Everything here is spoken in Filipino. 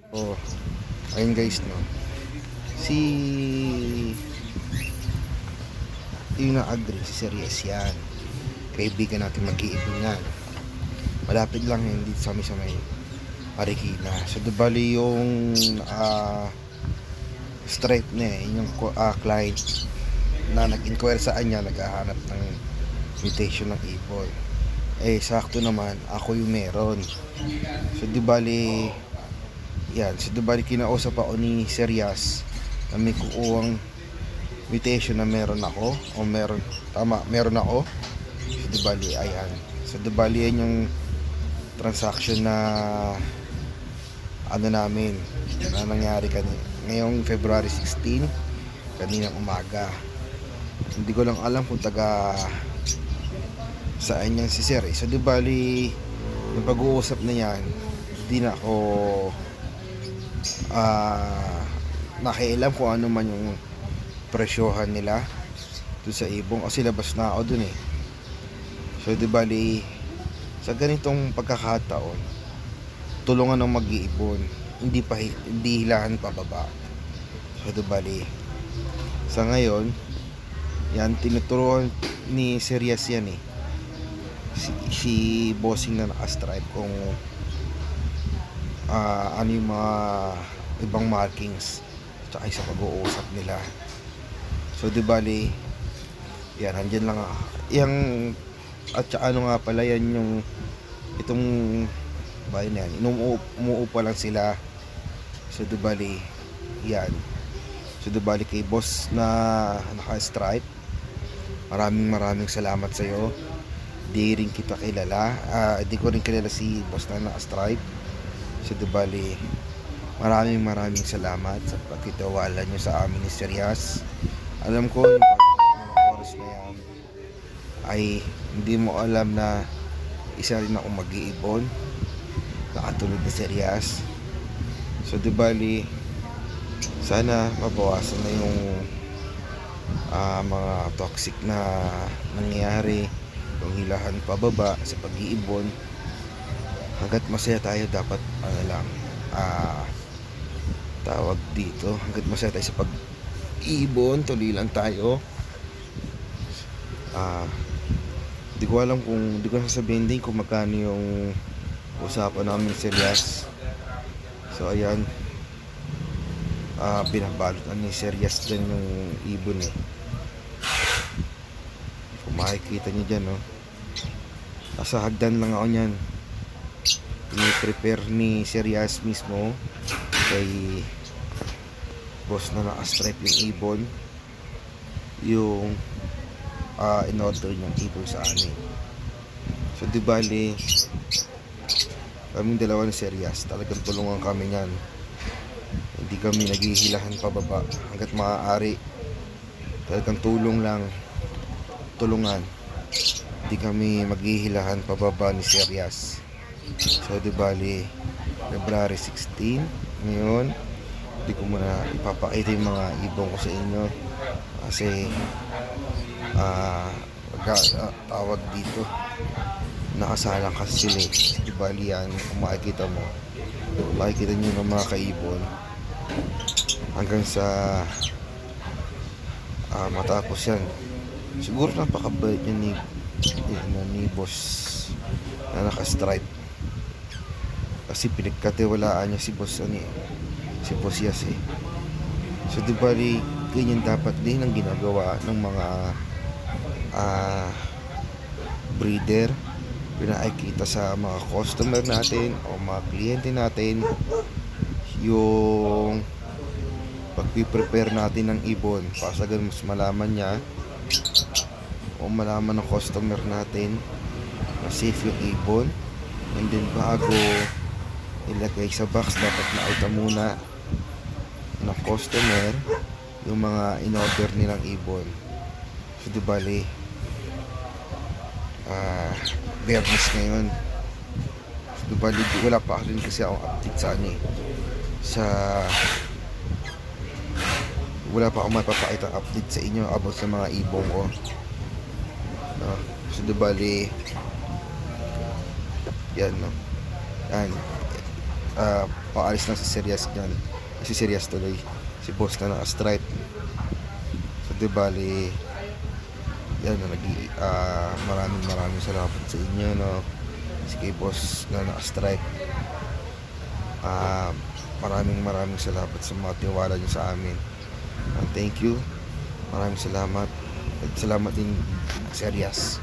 Oh, ayun guys, no. Si yung na-agree si Series yan. Kaibigan natin mag-iipon yan. Malapit lang yun dito sa may Marikina. So, di bali yung straight na yung client na nag-inquire sa kanya, naghahanap ng invitation ng ipon. Eh, sakto naman, ako yung meron. So, di bali, yan. So, di bali, kinausap ako ni Serias na may kukuwang invitation na meron ako o meron ako. So di bali ayan, so di bali yan yung transaction na ano namin na nangyari ngayong February 16 kaninang umaga. Hindi ko lang alam kung taga saan yan si Sir So di bali yung pag-uusap na yan, hindi na ako nakialam kung ano man yung presyohan nila doon sa ibong kasi labas na ako doon eh. So di bali sa ganitong pagkakataon, tulungan ng mag-iipon, hindi hilahan pababa. So di bali sa ngayon, yan tinuturuan ni Serias yan eh. Si bossing na naka-stripe kung ano yung mga ibang markings tsaka sa pag-uusap nila. So di bali yan, andyan lang yung at saka ano nga pala yan yung itong bayan na yan, umuupa lang sila. So di bali yan, so di bali kay boss na naka-stripe, maraming salamat sa iyo. Di rin kita kilala, di ko rin kilala si boss na naka-stripe. So di bali maraming salamat sa pagtitiwala nyo sa amin ni Serias. Alam ko yung mga oras na yan ay hindi mo alam na isa rin ako mag-iibon na katulad ni Serias. So di bali sana mabawasan na yung mga toxic na nangyayari, yung hilahan pababa sa pag-iibon. Hanggat masaya tayo dapat tawag dito, hanggat masaya tayo sa pag-ibon, tuloy lang tayo. Di ko alam kung, di ko sasabihin din kung magkano yung usapan namin Serias. So ayan, binabalutan ni Serias dyan yung ibon eh. Kung makikita nyo dyan, no? Nasa hagdan lang ako nyan. Ini-prepare ni Serias mismo kay boss na naka-stripe yung ibon, yung in-order niyang ibon sa amin. So di bali kaming dalawa ng Serias, talagang tulungan kami niyan. Hindi kami naghihilahan pababa hanggat maaari. Talagang tulungan. Hindi kami maghihilahan pababa ni Serias. So di bali February 16 ngayon, hindi ko muna ipapakita yung mga ibon ko sa inyo kasi tawag dito, nakasalang kasi sila eh. Di bali yan, kung makikita nyo ng mga kaibon hanggang sa matapos yan. Siguro napakabait yun ni boss na naka-stripe kasi pinagkatiwalaan niya si boss Yas eh. So di bali ganyan dapat din ang ginagawa ng mga breeder. Pinakikita sa mga customer natin o mga kliyente natin yung pag-prepare natin ng ibon para sa ganun mas malaman niya o malaman ng customer natin na safe yung ibon. And then bago ilagay sa box, dapat na-outa muna ng customer yung mga in-order nilang ibon. So di bali Biyernes ngayon. So di bali wala pa rin kasi akong update sa wala pa akong mapapakita update sa inyo about sa mga ibon ko, no? So di bali yan, no? Yan paalis na si Serias dyan. Si Serias tuloy. Si boss na naka-stripe. So di bali, yan na maraming salamat sa inyo, no. Si boss na naka-stripe. Maraming salamat sa mga tiwala nyo sa amin. Thank you. Maraming salamat. At salamat din Serias.